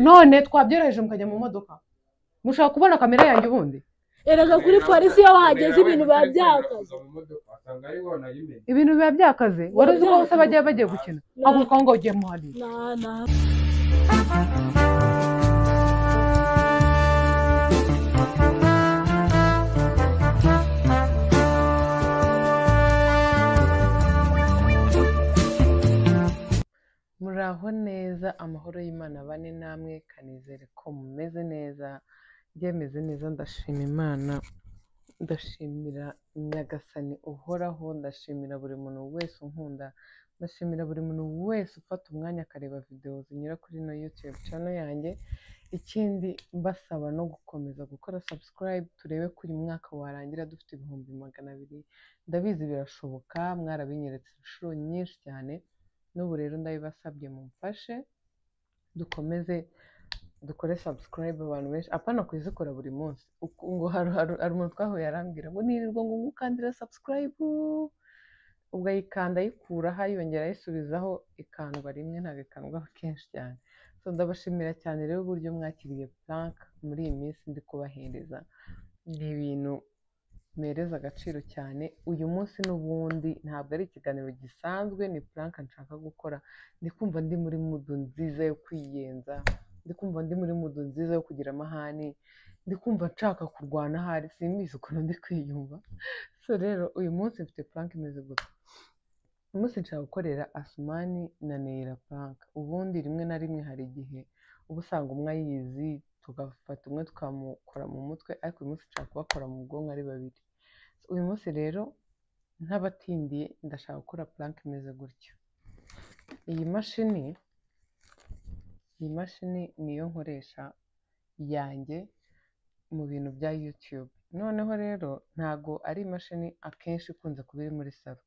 none twabyereje mukajya mu modoka mushaka kubona kamera yanjye ubundi erega kuri polisi iyo wahageze ibintu biba byakaze ibintu biba byakaze wari uzi ko bose bagiye gukina haguruka ngo ugiye muhari muraho neza amahoro y'Imana bane namwe kanizere ko mumeze neza byemeze neza ndashima Imana ndashimira Nyagasani uhoraho ndashimira buri muntu wese unkunda ndashimira buri muntu wese ufata umwanya akareba video zinyura kuri no YouTube channel yanjye ikindi mbasaba no gukomeza gukora subscribe turebe ko uyu mwaka warangira dufite 200,000 ndabizi birashoboka mwarabinyeretse inshuro nyinshi cyane n'ubu rero ndabibasabye mumfashe dukomeze dukore subscribe abantu benshi apana kuzikora buri munsi ngo hari umuntu twahuye arambwira ngo nirirwa ngo ngukandira subscribe ubwo ayikanda ayikuraho yongera ayisubizaho ikandwa rimwe ntabwo ikandwaho kenshi cyane so ndabashimira cyane rero uburyo mwakiriye prank muri iyi minsi ndi kubahereza ni ibintu mereza agaciro cyane uyu munsi n'ubundi ntabwo ari ikiganiro gisanzwe ni prank nshaka gukora ndikumva ndi muri mood nziza yo kwiyenza ndikumva ndi muri mood nziza yo kugira amahane ndikumva nshaka kurwana hari simbizi ukuntu ndi kwiyumva so rero uyu munsi mfite prank imeze gutya umunsi nshaka gukorera Asumani na Neira prank ubundi rimwe na rimwe hari igihe uba usanga umwe ayizi tugafata umwe tukamukora mu mutwe ariko uyu munsi nshaka kubakora mu bwonko ari babiri uyu munsi rero ntabatindiye ndashaka gukora prank imeze gutya iyi mashini niyo nkoresha yanjye mu bintu bya YouTube noneho rero ntago ari imashini akenshi ikunze kuba iri muri salo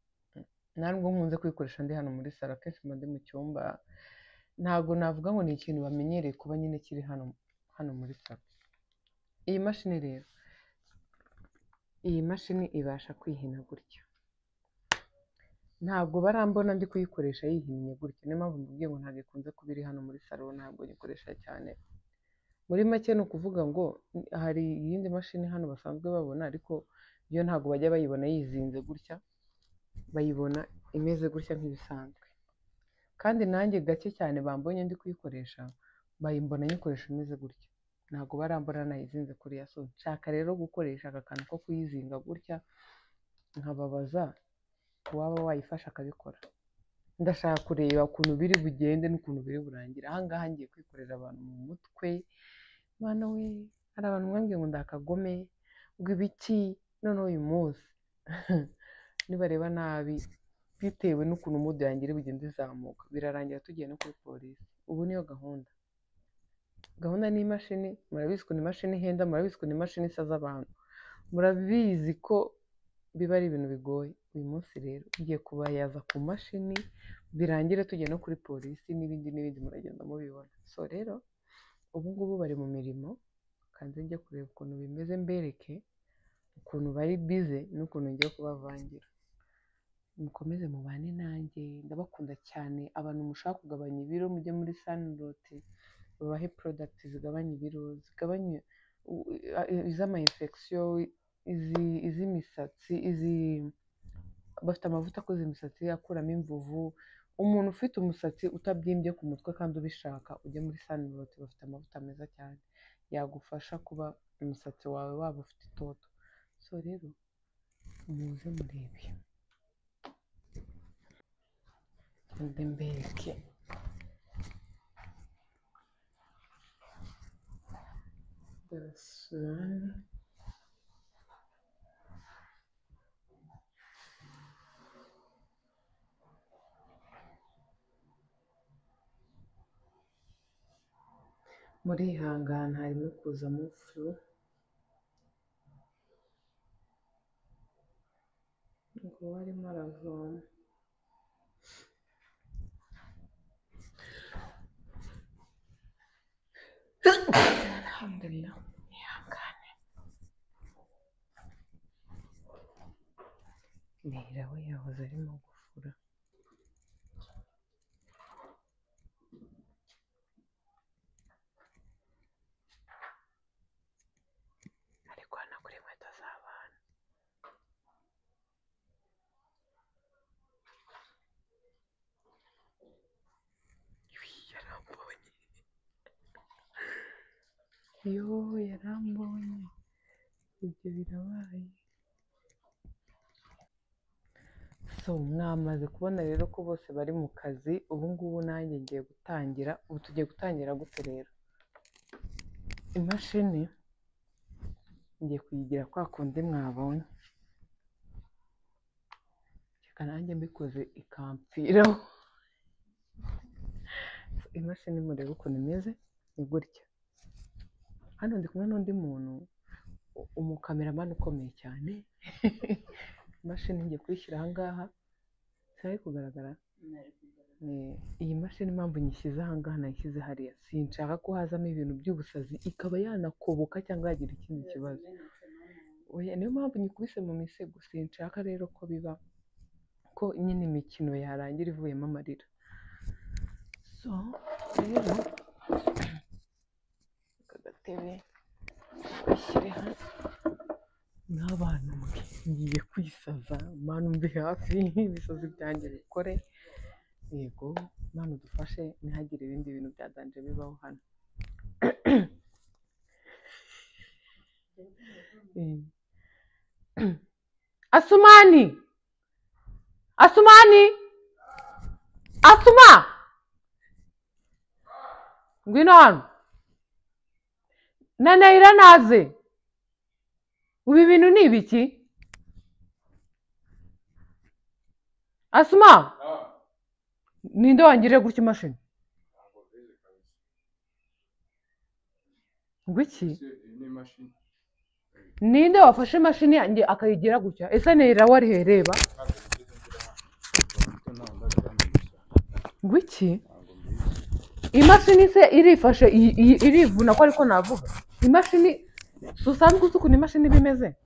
ntabwo nkunze kuyikoresha ndi hano muri salo akenshi mba ndi mu cyumba ntago navuga ngo ni ikintu bamenyereye kuba nyine kiri hano muri salo iyi mashini ibasha kwihina gutya ntabwo barambona ndi kuyikoresha yihinnye gutya niyo mpamvu mbabwiye ngo ntabwo ikunze kuba iri hano muri salo ntabwo nyikoresha cyane muri make ni ukuvuga ngo hari iyindi mashini hano basanzwe babona ariko yo ntabwo bajya bayibona yizinze gutya bayibona imeze gutya nk'ibisanzwe kandi nanjye gake cyane bambonye ndi kuyikoresha bayimbona nyikoresha imeze gutya ntabwo barambona nayizinze kuri ya so nshaka rero gukoresha aka kantu ko kuyizinga gutya nkababaza waba wayifasha akabikora ndashaka kureba ukuntu biri bugende n'ukuntu biri burangire ahangaha ngiye kwikorera abantu mu mutwe mwana we hari abantu mwambwiye ngo ndakagome ngo ibiki noneho uyu munsi nibareba nabi bitewe n'ukuntu mood yanjye iri bugende izamuka birarangira tugiye no kuri polisi ubu niyo gahunda n'imashini murabizi ko n'imashini ihenda murabizi ko n'imashini isaza abantu murabizi ko biba ari ibintu bigoye uyu munsi rero ngiye kubayaza ku mashini birangire tugiye no kuri polisi n'ibindi muragenda mubibona so rero ubu ngubu bari mu mirimo kandi njye kureba ukuntu bimeze mbereke ukuntu bari bize n'ukuntu ngiye kubavangira mukomeze mubane nanjye ndabakunda cyane abantu mushaka kugabanya ibiro mujye muri Sunrote babahe product zigabanya ibiro zigabanya iz'ama infection iz'imisatsi bafite amavuta akoze imisatsi akuramo imvuvu umuntu ufite umusatsi utabyimbye ku mutwe kandi ubishaka ujye muri Sunrote bafite amavuta meza cyane yagufasha kuba umusatsi wawe waba ufite itoto so rero muze murebe ndembeke muri ihangana harimo kuzamo flu ngo warimo aravoma alhamdulillah ihangane Neira we yahoze arimo gufura yo yarambonye ibyo birabaye. So mwamaze kubona rero ko bose bari mu kazi, ubu ngubu nanjye ngiye gutangira. Ubu tugiye gutangira gute rero? Imashini ngiye kuyigira kwa kundi mwabonye, reka nanjye mbikoze ikampfiraho. Imashini murebe ukuntu imeze, ni gutya. Hano ndi kumwe n'undi muntu, umukameramani ukomeye cyane. Imashini ngiye kuyishyira aha ngaha, sari kugaragara. Iyi mashini impamvu nyishyize aha ngaha nayishyize hariya, sinshaka ko hazamo ibintu by'ubusazi ikaba yanakoboka cyangwa yagira ikindi kibazo. Oya, niyo mpamvu nyikubise mu misego. Sinshaka rero ko biba ko nyine imikino yarangira ivuyemo amarira. So rero aka gatebe gashyire hano. N'abantu ngiye kwisaza, Mana umbe hafi, ibisazi byanjye bikore. Yego Mana udufashe ntihagire ibindi bintu byadanje bibaho hano. Asumani, Asumani, Asuma, ngwino hano. Nanayira naze. Ubu ibintu ni ibiki? Asuma, ninde wangiriye gutya imashini? Ngwiki? Ninde wafashe imashini yanjye akayigira gutya? Ese nera wari hereba? Ngwiki? Imashini se irifashe irivuna ko ariko navuga. Imashini susanzwe uzi ukuntu imashini bimeze?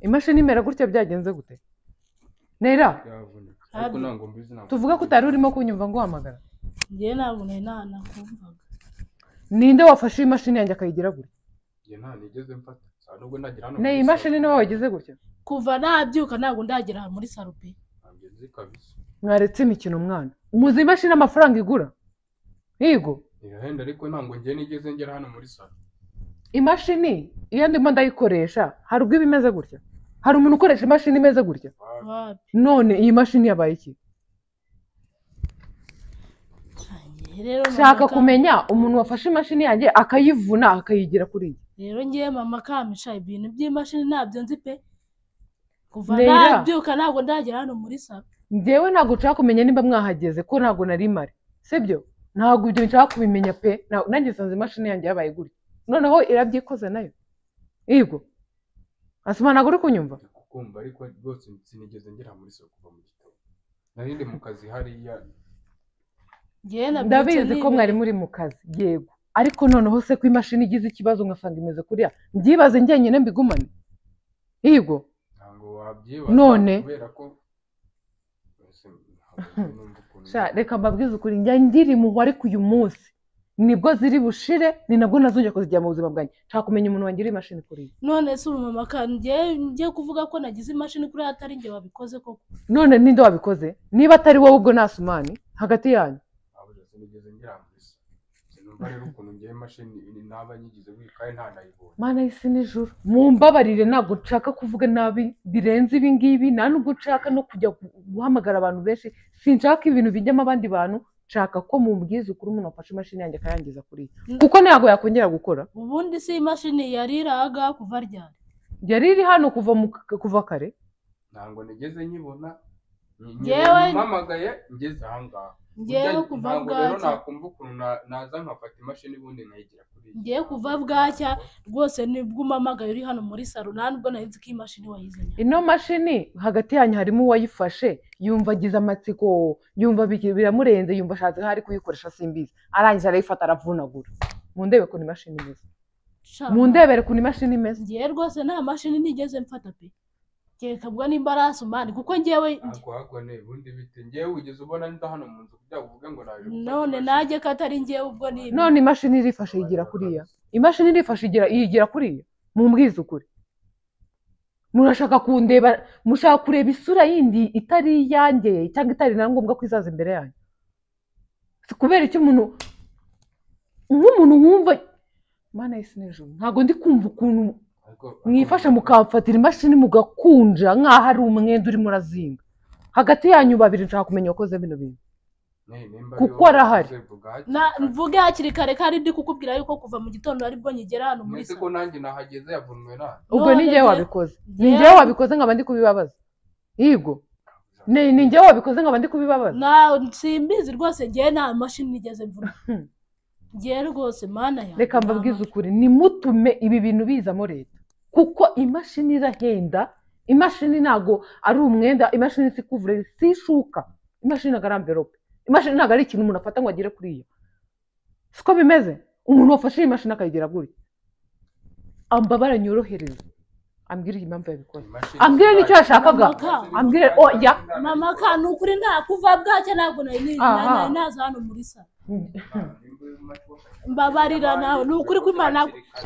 Imashini imera gutya byagenze gute? Nera? Ariko ntango mbizi ntabwo. Tuvuga ko utari urimo kunyumva ngo uhamagara. Njye ntabwo nakumvaga. Ninde wafashe imashini yanjye akayigira gutya? Njye nta nigeze mfata. Nubwo nagira hano. Ne imashini niwe wagize gutya? Kuva nabyuka ntabwo ndagera muri sarupe. Ntabwo nzi kabisa. Mwaretse imikino mwana. Umuzi imashini amafaranga igura? Yego. Irahenda ariko ntango njye nigeze ngera hano muri salo. Imashini iyo ndimo ndayikoresha hari ubwo ibimeze gutya? Hari umuntu ukoresha imashini imeze gutya? Wapi? None iyi mashini yabaye iki? Rero Shaka kumenya umuntu wafashe imashini yanjye akayivuna akayigira kuri iyi. Rero ngiye mama kamisha ibintu by'imashini ntabyo nzi pe. Kuva Nera. nabyuka ntabwo ndagera hano muri sarupe. Njyewe ntabwo nshaka kumenya nimba mwahageze ko ntabwo nari mari. Sibyo? Ntabwo ibyo nshaka kubimenya pe. Nanjye sanze imashini yanjye yabaye gutya. Noneho irabyikoze nayo. Yego. Asuma ntabwo uri kunyumva? Kumva ariko rwose sinigeze ngera muri salo kuva mu gitondo. Narindi mu kazi hariya. Ndabizi ko mwari muri mu kazi. Yego. Ariko noneho se ko imashini igize ikibazo ngasanga imeze kuriya. Mbyibaze njyenyine mbigumane. Yego. Ntabwo wabyibaza. None kubera ko reka mbabwize ukuri njya ngira impuhwe ariko uyu munsi nibwo ziri bushire, ni nabwo nazongera kuzijya mu buzima bwanjye. Nshaka kumenya umuntu wangira imashini kuri iyi. None se mama ngiye kuvuga ko nagize imashini kuri atari njye wabikoze koko. None ninde wabikoze? Niba atari wowe ubwo nasumani hagati yanyu. Sinigeze ngira muri salo. Sinumva rero ukuntu ngiye imashini naba nyigize wikaye nta nayibonye. Mana y'isi n'ijuru, mumbabarire ntabwo nshaka kuvuga nabi birenze ibi ngibi, nta nubwo nshaka no kujya guhamagara abantu benshi. Sinshaka ibintu bijyamo abandi bantu. Nshaka ko mumbwiza ukuri umuntu wafashe imashini yanjye akayangiza kuri iyi. Kuko ntabwo yakongera gukora. Ubundi si imashini yari iraga kuva ryari? Yari iri hano kuva kare. Ntabwo nigeze nyibona. Yewe mpamagaye ngeze aha ngaha. Ngewe kuva bwacya. Rero nakumva ukuntu naza nkafata imashini ubundi nkayigira kuri iyi. Ngewe kuva bwacya rwose nibwo umamagaye uri hano muri salo nta nubwo narinzi ko imashini wayizanye. Ino mashini hagati yanyu harimo uwayifashe yumva agize amatsiko, yumva biramurenze, yumva ashatse hari kuyikoresha simbizi. Arangije arayifata aravunagura. Mundebe ukuntu imashini imeze. Mundebere ukuntu imashini imeze. Ngewe rwose nta mashini nigeze mfata pe. Kabwa nimba arasumani kuko ngewe agwagwa ne bundi bite ngewe ugeze ubona nza hano mu nzu kujya uvuga ngo naje none naje katari ngewe ubwo ni none imashini irifashe yigira kuriya. Imashini irifashe yigira kuriya. Mumbwize ukuri. Murashaka kundeba, mushaka kureba isura yindi itari yanjye cyangwa itari na ngombwa ko izaza imbere yanyu. Kubera iki nk'umuntu wumva mana y'isi n'ijuru ntabwo ndi kumva ukuntu mwifasha mukamfatira imashini mugakunja nk'aho ari umwenda urimo urazinga hagati yanyu babiri nshaka kumenya wakoze bino bintu kuko arahari mvuge hakiri kare kandi ndi kukubwira yuko kuva mu gitondo aribwo nyigera hano muri saro ko nanjye nahageze yavunwe na ubwo ni njyewe wabikoze ni njyewe wabikoze nkaba ndi kubibabaza yego ni njyewe wabikoze nkaba ndi kubibabaza simbizi rwose njyewe nta mashini nigeze mvuna njyewe rwose mana yawe reka mbabwize ukuri nimutume ibi bintu bizamo leta kuko imashini irahenda imashini ntago ari umwenda imashini si kuvure si ishuka imashini ntago ari amverope imashini ntago ari ikintu umuntu afata ngo agere kuriya siko bimeze umuntu wafashe iyi mashini akayigira gutya ambabara nyorohereza ambwira impamvu yabikoze ambwira n'icyo yashakaga ambwira oya mama ka ni ukuri nta kuva bwacya ntabwo nari naza hano muri saro mbabarira nawe ni ukuri kw'Imana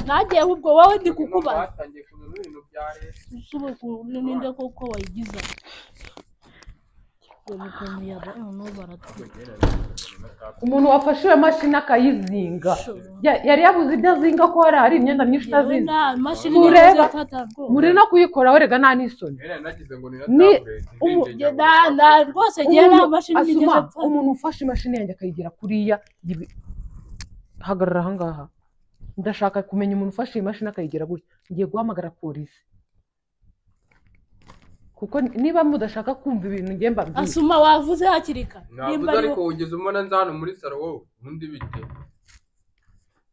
nagiye ubwo wowe ndi kukubaza ninde koko wayigiza umuntu wafashe iyo mashini akayizinga yari yabuze ibyo azinga ko hari imyenda myinshi itazinga muri no kuyikora werega nta n'isoni rwose ngewe nta mashini nigeze mfata umuntu ufashe imashini yanjye akayigira kuriya hagarara ahangaha ndashaka kumenya umuntu ufashe iyi mashini akayigira gutya ngiye guhamagara polisi kuko niba mudashaka kumva ibintu ngiye mbabwira asuma wavuze hakiri kare nimba ariko ugeze umona nza hano muri saro wowe ubundi bite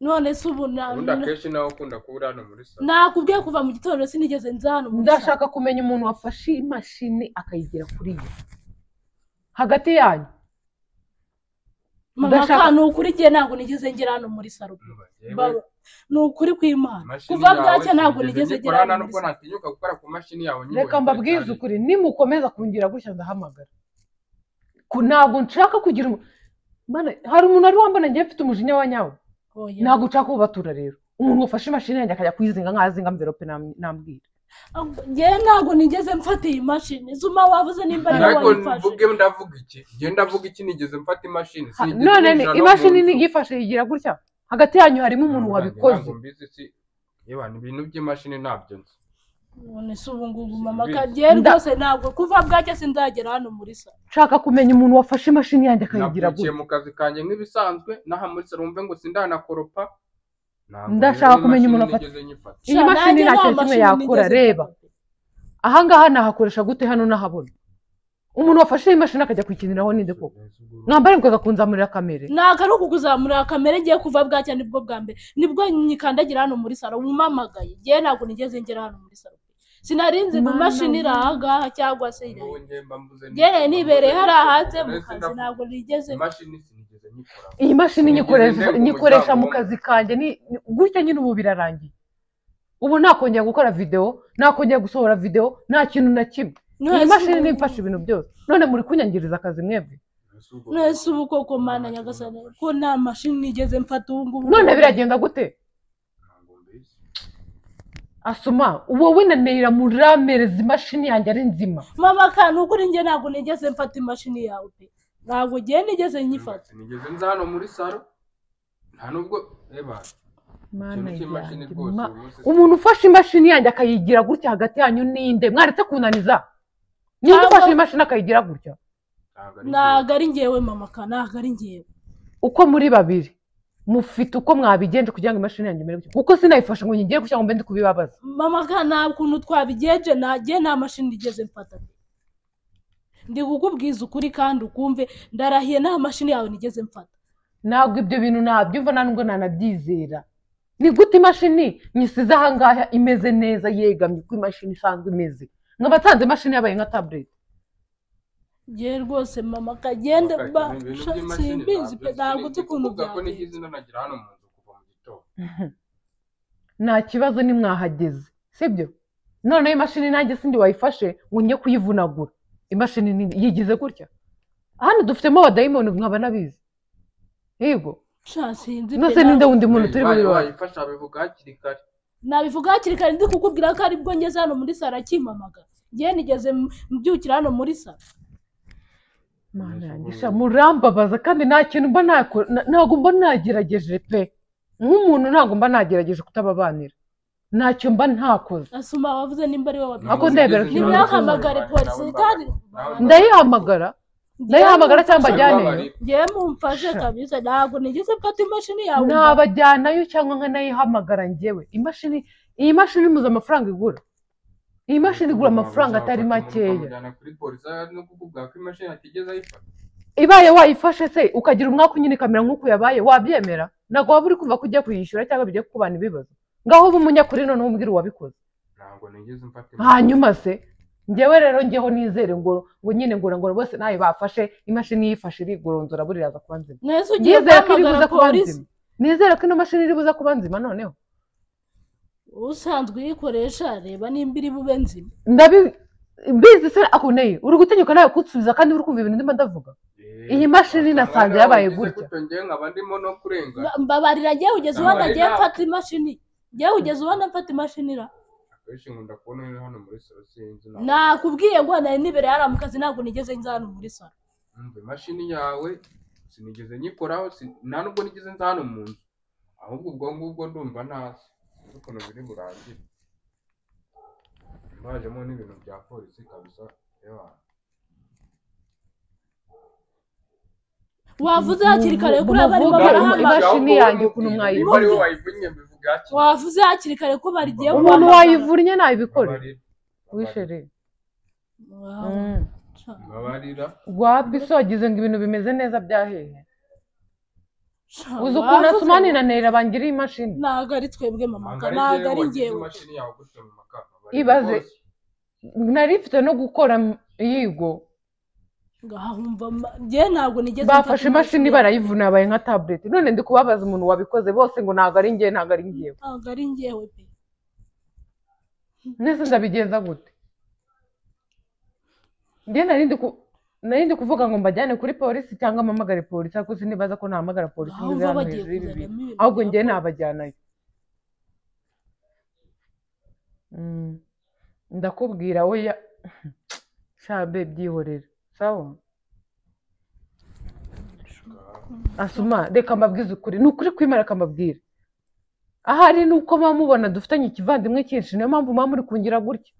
none se ubu ubundi akenshi nawe ukunda kuba hano muri saro nakubwiye kuva mu gitondo sinigeze nza hano muri saro ndashaka kumenya umuntu wafashe imashini akayigira kuriya hagati yanyu mama ni ukuri igihe ntabwo nigeze ngera hano muri saro ni ukuri kw'Imana kuva bwacya ntabwo nigeze ngera hano muri saro natinyuka gukora ku mashini yawe reka mbabwize ukuri nimukomeza kungira gutya ndahamagara ntabwo nshaka kugira hari umuntu wari wambona ngiye mfite umujinya wa nyawe ntabwo nshaka kubatura rero umuntu wafashe imashini yanjye akajya kuyizinga nk'azinga mverope nambwira ngewe ntabwo nigeze mfata iyi mashini zuma wavuze nimba ari wowe wayifashe ariko ndavuga iki ngewe ndavuga iki nigeze mfata imashini none imashini nigifashe yigira gutya hagati yanyu harimo umuntu wabikoze yewe ibintu by'imashini ntabyo nzi none se ubu ngubu mama kagiye rwose ntabwo kuva bwacya sinzagera hano muri saro nshaka kumenya umuntu wafashe imashini yanjye akayigira gutya mu kazi kanjye nk'ibisanzwe naha muri saro wumve ngo sindanakoropa ndashaka kumenya umuntu afata iyi mashini nta kintu kimwe yakora reba ahangaha nahakoresha gute hano nahabona umuntu wafashe iyi mashini akajya kuyikiniraho ninde koko mwambare ngo kunzamurira kamere ntabwo ari ukukuzamurira kamere ngiye kuva bwacya nibwo bwa mbere nibwo nyikandagira hano muri saro umamagaye ngewe ntabwo nigeze ngera hano muri saro sinarinzi mu mashini iri ahangaha cyangwa se ngewe nibereye hariya hanze mu kazi ntabwo nigeze iyi mashini nyikoresha mu kazi kanjye gutya nyine ubu birarangiye ubu nakongera gukora videwo nakongera gusohora videwo nta kintu na kimwe iyi mashini nimfasha ibintu byose none muri kunyangiriza akazi mwebwe nese ubu koko mana nyagasani ko nta mashini nigeze mfata ubu ngubu none biragenda gute asoma wowe nanera muramereza imashini yanjye ari nzima mama kandi ukuri njye ntabwo nigeze mfata imashini yawe pe ntabwo ngiye nigeze nyifata nigeze nza hano muri saro nta nubwo reba umuntu ufashe imashini yanjye akayigira gutya hagati yanyu ninde mwaretse kunaniza ninde ufashe imashini akayigira gutya ntabwo ari ngewe mama ka ntabwo ari ngewe uko muri babiri mufite uko mwabigenje kugira ngo imashini yanjye imere gutya kuko sinayifashe ngo nyigiye gutya ngo mbe ndi kubibabaza mama ka nta kuntu twabigenje nagiye nta mashini nigeze mfata ndi kukubwiza ukuri kandi ukumve ndarahiye nta mashini yawe nigeze mfata ntabwo ibyo bintu nabyumva nta nubwo nanabyizera ni gute imashini nyisize ahangaha imeze neza yegamye uko imashini isanzwe imeze nk'abatanze imashini yabaye nka tablet ngewe rwose mama kagende simbizi pe ntabwo uzi ukuntu byagenze nta kibazo nimwahageze sibyo noneho imashini nanjye sindi wayifashe ngo njye kuyivunagura imashini nini yigize gutya hano dufitemo abadayimoni mwaba nabizi yego nose ninde wundi muntu turi muri wawe nabivuga hakiri kare ndi kukubwira ko aribwo ngeze hano muri saro akimamaga ngewe nigeze mbyukira hano muri saro mana yanjye murambabaza kandi nta kintu mba nakora ntabwo mba nagerageje pe nk'umuntu ntabwo mba nagerageje kutababanira ntacyo mba ntakoze asuma wavuze nimba ari wowe ako wabikoze ndebera ko nimwahamagare polisi kandi ndayihamagara cyangwa ajyaneyo ngewe mumfashe kabisa ntabwo nigeze mfata imashini yawe nabajyanayo cyangwa nkanayihamagara njyewe iyi mashini imuze amafaranga igura iyi mashini igura amafaranga atari makeya ibaye wayifashe se ukagira umwaka nyine ikamera nk'uko yabaye wabyemera ntabwo waba uri kumva ko ugiye kuyishyura cyangwa bigiye kukubana ibibazo ngaho uba umunyakuri noneho umbwira uwabikoze hanyuma se njyewe rero njyeho nizere ngo nyine ngo bose nawe bafashe imashini yifashe irigorondora buriya aza kuba nzima nizere ko iribuza kuba nzima nizere ko ino mashini iribuza kuba nzima noneho usanzwe uyikoresha reba nimba iri bube nzima mbizi se akuneye uri gutinyuka nawe kutsubiza kandi uri kumva ibintu ndimo ndavuga iyi mashini nasanze yabaye gutya mbabarira ngewe ugeze ubona ngiye mfata imashini ngewe ugeze ubona mfata imashini ra nakubwiye ngo nari nibere yari mu kazi ntabwo nigeze nza hano muri salo imashini yawe sinigeze nyikoraho nta nubwo nigeze nza hano mu nzu ahubwo ubwo ngubwo ndumva ntazi ukuntu biri burangire mbajemo n'ibintu bya polisi kabisa wavuze hakiri kare kuri abari imashini yanjye ukuntu mwayivunnye wavuze hakiri kare ko barigiye umuntu wayivunnye nabikore wishere wapi se wagize ngo ibintu bimeze neza byahehe uzi ukuntu asumani na nera bangiriye imashini ntabwo ari twebwe mama ntabwo ari ngewe ibaze nari mfite no gukora yigo ntabwo nigeze bafashe imashini barayivuna yabaye nka tablet none ndi kubabaza umuntu wabikoze bose ngo ntabwo ari ngewe ntabwo ari ngewe pe nese ndabigenza gute njye nari ndi kuvuga ngo mbajyane kuri polisi cyangwa mpamagare polisi ariko sinibaza ko nahamagara polisi ngeze hano hejuru y'ibi bintu ahubwo njye nabajyanayo ndakubwira oya shabe byihorera sawa asuma reka mbabwize ukuri ni ukuri kwimara akambabwira ahari nuko muba mubona dufitanye ikivandimwe cyinshi niyo mpamvu muba muri kungira gutya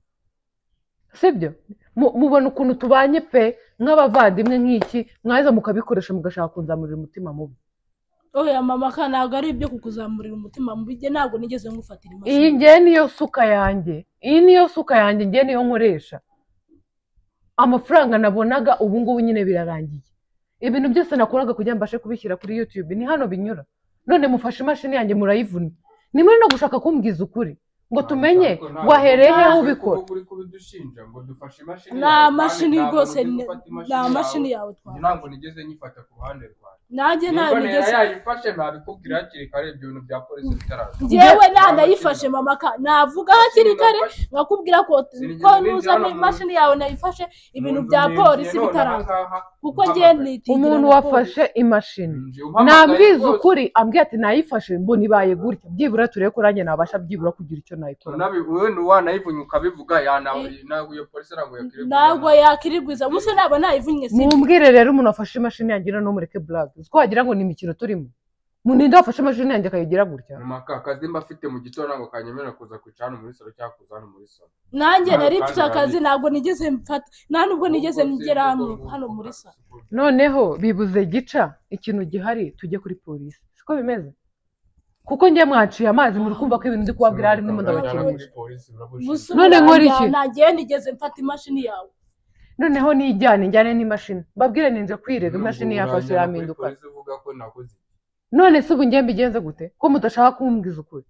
sibyo mubona ukuntu tubanye pe nk'abavandimwe nk'iki mwaza mukabikoresha mugashaka kunzamurira umutima mubi oya mama ka ntabwo ari ibyo kukuzamurira umutima mubi njye ntabwo nigeze ngufatira imashini iyi ngiye niyo suka yanjye ngiye niyo nkoresha amafaranga nabonaga ubu ngubu nyine birarangiye ibintu byose nakoraga kugira ngo mbashe kubishyira kuri YouTube ni hano binyura none mufashe imashini yanjye murayivuna ni muri no gushaka kumbwiza ukuri ngo tumenye wahereye he ubikora nta mashini rwose nta mashini yawe twari ntabwo nigeze nyifata ku ruhande rwawe nanjye ntabwo nigeze yayifashe nabikubwira hakiri kare ibyo bintu bya polisi bitaraza njyewe nandayifashe mama ka navuga hakiri kare nkakubwira ko nuzamo imashini yawe nayifashe ibintu bya polisi bitaraza kuko njye nitigira umuntu wafashe imashini nambwiza ukuri ambwiye ati nayifashe mbona ibaye gutya byibura turebe ko nanjye nabasha byibura kugira icyo nayikora wowe wanayivunya ukabivuga ntabwo iyo polisi ntabwo yakirigwiza gusa ntabwo nayivunnye mumbwire rero umuntu wafashe imashini yanjye no mureke blague ko wagira ngo ni imikino turimo muninde wafashe imashini yanjye akayigira gutya akazi mba afite mu gitondo ntabwo kanyemerera kuza kwicara hano muri salo cyangwa kuza hano muri salo nanjye nari mfite akazi ntabwo nigeze mfata nta nubwo nigeze ngera hano muri salo noneho bibuze gica ikintu gihari tujye kuri polisi siko bimeze kuko njye mwaciye amazi muri kumva ko ibintu ndi kubabwira harimo ndabakinisha none nkora iki nanjye nigeze mfata imashini yawe noneho njyane n'imashini mbabwire ninje kwirega imashini yafashe yaminduka none se ubu njye mbigenze gute ko mudashaka kumbwiza ukuri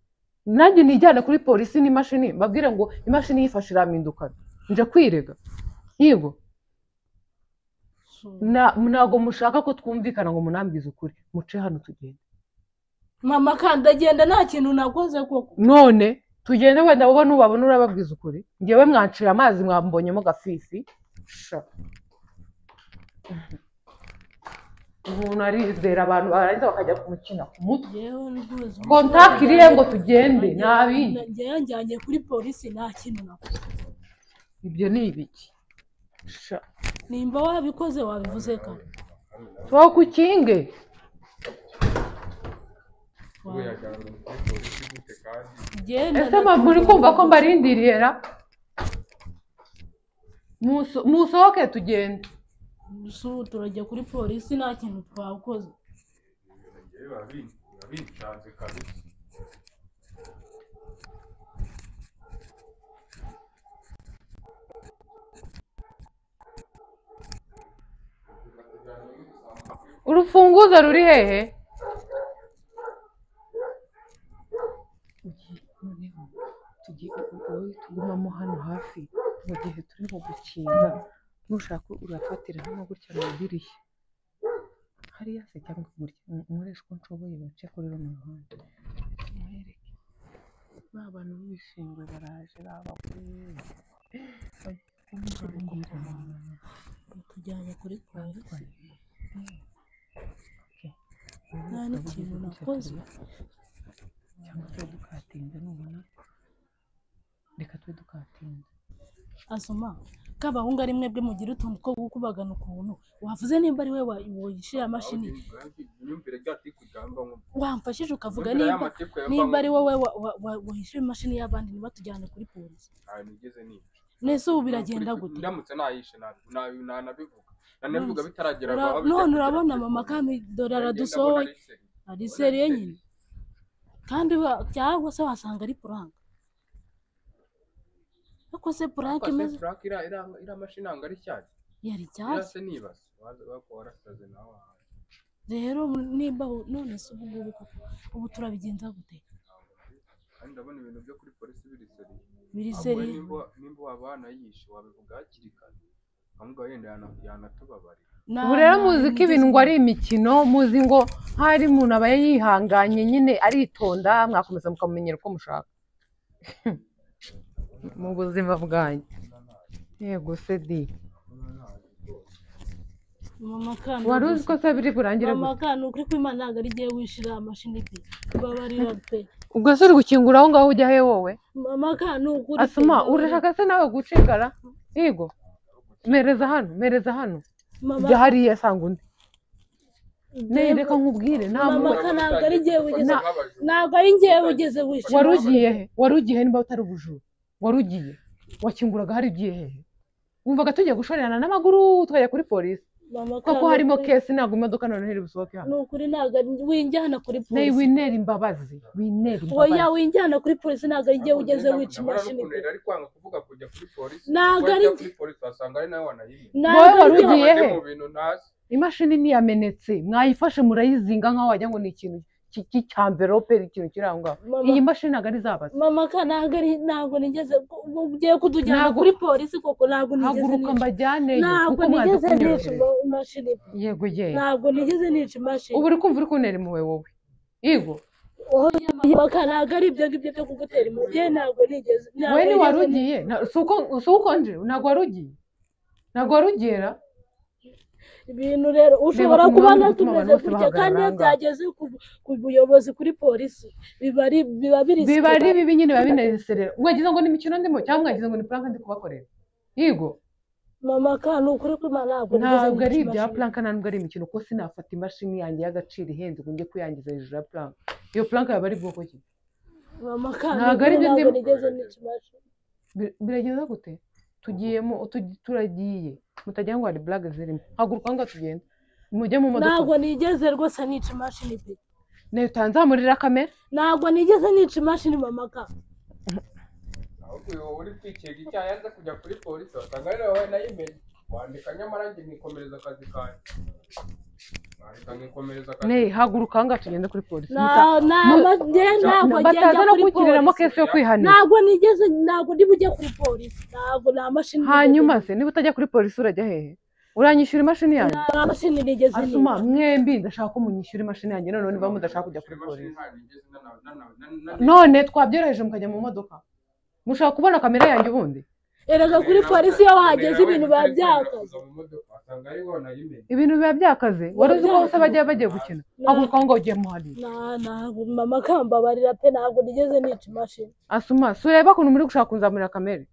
nanjye nijyana kuri polisi n'imashini mbabwire ngo imashini yifashe iraminduka nje kwirega yego ntabwo mushaka ko twumvikana ngo munambwize ukuri muce hano tugende mama kandi agenda nta kintu nakoze koko none tugende wenda wowe nubabona urababwiza ukuri ngewe mwanciye amazi mwambonyemo gafifi umuntu arizera abantu barangiza bakajya kumukina ku mutwe kontakiti irihe ngo tugende nta bindi njyanye kuri polisi nta kintu nakoze ibyo ni ibiki nimba wabikoze wabivuze kare tuba ku kinge urajyana muri polisi gute kandi genda ese muri kumva ko mbarindiriye ra musohoke tugende turajya kuri polisi nta kintu twakoze binshanze kabisa urufunguzo ruri hehe tugumamo hano hafi mu gihe turimo gukinga nushaka urafatira hano gutya mu idirishya hariya se cyangwa umuresha uko nshoboye bace kuri runo ruhande mwereke ba bantu b'ibishingwe baraje babakwiye tujyanye kuri polisi nta n'ikintu nakoze cyangwa se dukatinze nubona reka tube dukatinze asoma k'abahungu ari mwebwe mugira utuntu two gukubagana ukuntu wavuze nimba ari we wishyira amashini wamfashije ukavuga nimba ari wowe wishyura imashini y'abandi ntibatujyane kuri polisi nese ubu biragenda gute ndamutse nayishe nanabivuga bitaragera none urabona mama kami dore aradusohoye ari seriye nyine kandi cyangwa se wasanga ari puranka ariko se puranka imeze iriya mashini ntabwo ari nshyashya yari nshyashya nibase warasaze nawe rero nimba none se ubu turabigenza gute kandi ndabona ibintu byo kuri polisi biri seriye nimba waba wanayishe wabivuga hakiri kare ahubwo wenda yanatubabarira ubu rero muzi ko ibintu ngo ari imikino muzi ngo hari umuntu aba yihanganye nyine aritonda mwakomeza mukamumenyera uko mushaka mu buzima bwanyu yego se di wari uzi ko se biri burangire mama kana ukuri kw'Imana ntabwo ari igihe wishira amashini pe babarira pe ubwo se uri gukingura aho ngaho ujya he wowe mama kana ukuri asoma urashaka se nawe gucikara yego mereza hano jya hariya sanga undi reka nkubwire mama kana ntabwo ari igihe wigeze ntabwo ari igihe wigeze wishira wari ugiye niba utari ubujura wari ugiye wakinguraga hari ugiye hehe wumvaga tugiye gushorerana n'amaguru tukajya kuri polisi kuko harimo kesi ntabwo imodoka noneho iri busohoke hano ni ukuri ntabwo winjyana kuri polisi winera imbabazi oya winjyana kuri polisi ntabwo ari igihe ugeze wica imashini ari kwanga kuvuga kujya kuri polisi ntabwo ari kuri polisi wasanga ari nawe wanayimye wowe wari ugiye he imashini ntiyamenetse mwayifashe murayizinga nk'aho wagira ngo ni ikintu cy'amverope ikintu kiri aho ngaho iyi mashini ntabwo ari izabaza mama ntabwo nigeze ugiye kutujyana kuri polisi koko ntabwo nigeze haguruka mbajyane ntabwo nigeze nica imashini yego ye ntabwo nigeze nica imashini ubu uri kumva uri kuntera impuhwe wowe yego ntabwo ari ibyo ngibyo byo kugutera impuhwe ntabwo nigeze wowe ntiwari ugiye si uko nje ntabwo wari ugiye ra ibintu rero ushobora kubona tumeze gutya kandi iyo byageze ku buyobozi kuri polisi biba ari bibi nyine biba bineserera mwagize ngo ni imikino ndimo cyangwa mwagize ngo ni puranka ndi kubakorera yego mama kana ukuri kw'Imana ntabwo ari ibya puranka ntabwo ari imikino kuko sinafata imashini yanjye y'agaciro ihenze ngo njye kuyangiza hejuru ya puranka iyo puranka yaba ari bwoko ki mama kana ntabwo ari ibyo ndimo nigeze nica imashini biragenda gute turagiye mutagira ngo hari blague zirimo haguruka ngo tugende mujye mu modoka ntabwo nigeze rwose nica imashini pe nayo utanzamurira kamera ntabwo nigeze nica imashini mama ka ahubwo uri kwikega icyaha yanze kujya kuri polisi wasanga ari nawe nayimenye wandika nyamara njye nikomereza akazi kanjye haguruka ngo tugende kuri polisi bataza no kukiriramo kesi yo kwihanira ntabwo ndi bujye kuri polisi ntabwo nta mashini hanyuma se niba utajya kuri polisi urajya hehe uranyishyura imashini yanjye nta mashini nigeze asuma mwembi ndashaka ko munyishyura imashini yanjye noneho niba mudashaka kujya kuri polisi none twabyoroheje mukajya mu modoka mushaka kubona kamera yanjye ubundi erega kuri polisi iyo wahageze ibintu biba byakaze ibintu biba byakaze wari uzi ko bose bagiye gukina haguruka ngo ugiye muharira mama kambabarira pe ntabwo nigeze nica imashini asuma si ureba ukuntu muri gushaka kunzamurira kamere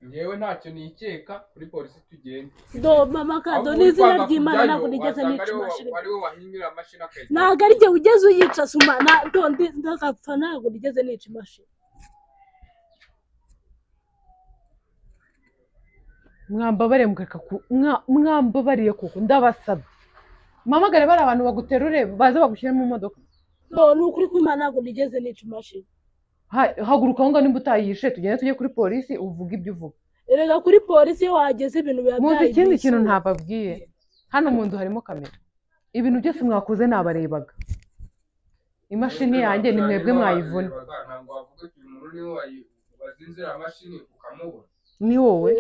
ngewe ntacyo nikeka kuri polisi tugenda do mama kado n'izina ry'Imana ntabwo nigeze nica imashini wariwe wahinyura amashini akayita ntabwo ari jye ugeze uyica suma ndagapfa ntabwo nigeze nica imashini mwambabariye mukaka mwambabariye kuko ndabasaba mpamagare bari abantu baguterure baze bagushyire mu modoka no ni ukuri kw'Imana ntabwo nigeze nica imashini haguruka aho ngaho nimba utayishe tugende tujye kuri polisi uvuga ibyo uvuga erega kuri polisi iyo wageze ibintu biba muzi ikindi kintu ntababwiye hano mu nzu harimo kamera ibintu byose mwakoze nabarebaga imashini yanjye ni mwebwe mwayivuna ntabwo wavuga ko umuntu niwe wazinzira amashini ukamubona ni wowe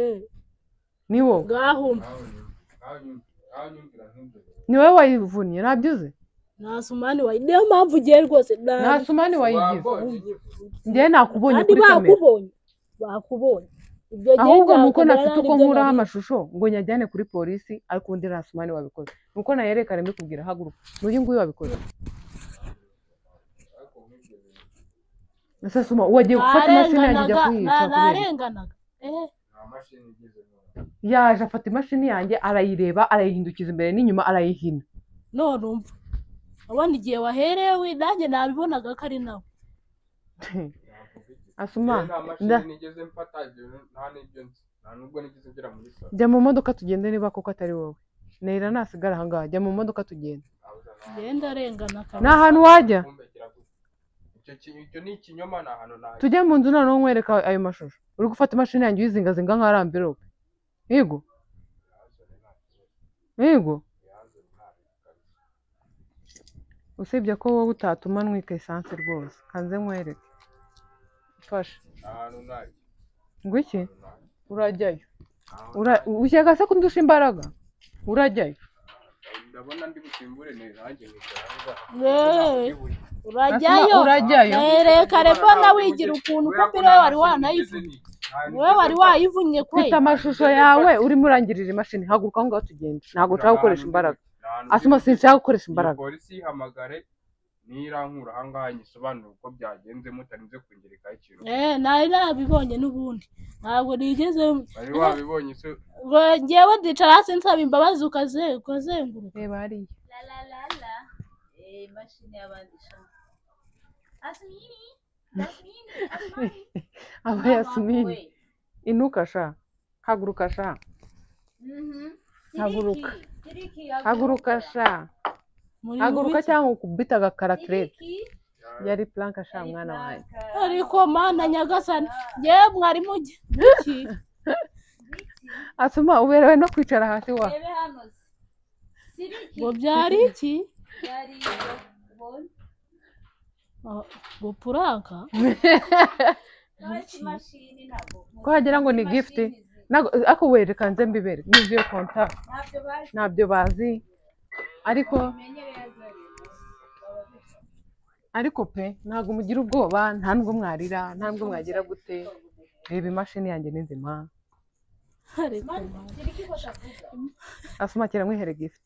ni wowe gahumba ni wowe wayivunnye ntabyuze nta sumani wayi niyo mpamvu ugiye rwose nta sumani wayigize njyewe nakubonye kandi kuri kamera bakubonye ahubwo nuko nafite uko nkuraho amashusho ngo nyajyane kuri polisi ariko undi nta sumani wabikoze nuko nayerekane mbikubwira haguruka n'uyu nguyu wabikoze ese suma wagiye gufata imashini yanjye ujya kuyica narenganaga yaje afata imashini yanjye arayireba arayihindukiza imbere n'inyuma arayihina none umva abona igihe waherewe nanjye nabibonaga ko ari nawe asuma nigeze mfata nta n'ibyo nzi nta nubwo nigeze ngera muri salo jya mu modoka tugende niba koko atari wowe nera nasigara aha ngaha jya mu modoka tugende genda arengana ni ahantu wajya icyo ni ikinyoma ni ahantu najya tujye mu nzu noneho nkwereka ayo mashusho uri gufata imashini yanjye uyizingazinga nk'aho amvirope yego yego usibye ko wowe utatuma ntwika esanse rwose kanze nkwereke fasha ahantu najya ngo iki urajyayo ushyaka se kundusha imbaraga urajyayo ndabona ndi busimbure neza nanjye urajyayo reka rebona wigira ukuntu kuko niwe wari wanayivunnye niwe wari wayivunnye kwe mfite amashusho yawe urimo urangirira imashini haguruka aho ngaho tugende ntabwo nshaka gukoresha imbaraga asuma sinshaka gukoresha imbaraga polisi ihamagare nirankura aha ngaha nyisobanura uko byagenze mutarinze kungerekaho ikintu nari nabibonye n'ubundi ntabwo nigeze wari wabibonye se ngewe ndicara hasi nsaba imbabazi ukazenguruka reba hariya imashini y'abandi shaka aba yasumini inuka sha haguruka sha haguruka sha haguruka cyangwa ukubita agakaratirete yari planka sha mwana wanjye ariko mana nyagasani ngewe mwari mujye iki asuma uberewe no kwicara hasi wa ngo byari iki ngo puranka ko wagira ngo ni gift ako wereka nze mbibere n'ibyo konta ntabyo bazi ariko pe ntabwo mugira ubwoba nta nubwo mwarira nta nubwo mwagira gute reba imashini yanjye ni nzima asuma kera mwihere gift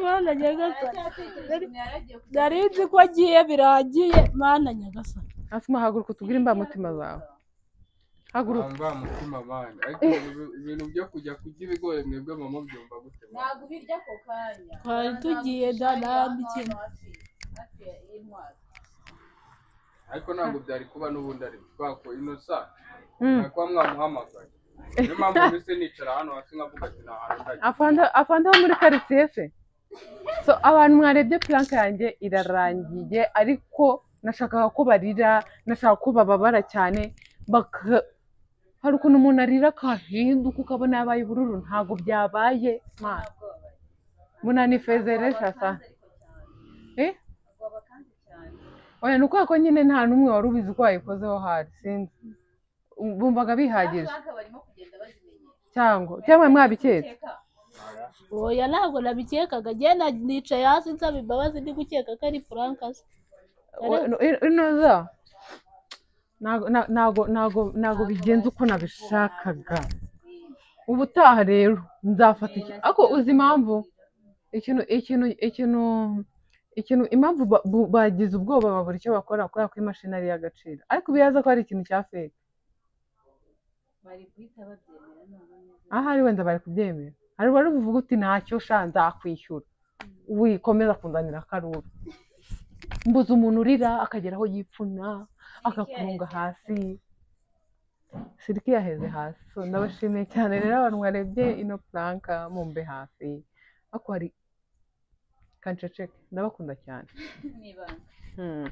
mana nyagasani nari nzi ko agiye birangiye mana nyagasani asuma haguruka tubwire imbamutima zawe haguruka imbamutima bandi ariko ibintu byo kujya kurya ibigori mwebwe mama byumva gute ntabwo birya ako kanya twari tugiye danambikina ariko ntabwo byari kuba n'ubundi ari twako inosa kuba mwamuhamagaye niyo mpamvu mbese nicara hano hasi nkavuga ati nta hantu ndajya afande wo muri karitsiye se so abantu mwarebye planka yanjye irarangiye ariko nashakaga ko barira nashaka ko bababara cyane hari ukuntu umuntu arira akahinduka ukabona yabaye ubururu ntabwo byabaye munanifezeresha sa oya ni uko nyine nta n'umwe wari ubizi ko wayikozeho hari sinzi bumvaga bihagije cyangwa mwabiketse oya ntabwo nabikekaga njye nicaye hasi nsaba imbabazi ndi gukeka ko ari puranka se inoza ntabwo bigenze uko nabishakaga ubutaha rero nzafata iki ariko uzi impamvu ikintu impamvu bagize ubwoba babura icyo bakora kubera ko imashini ari iy'agaciro ariko biyaza ko ari ikintu cya fake bari guhita babyemera none ahari wenda bari kubyemera hari wari buvuga uti ntacyo sha nzakwishyura wikomeza kunzanira akaruru mbuze umuntu urira akagera aho yipfuna akakurunga hasi siriki yaheze hasi so ndabashimiye cyane rero abantu mwarebye ino planka mumbe hafi ariko hari kanceceke ndabakunda cyane niba Hmm.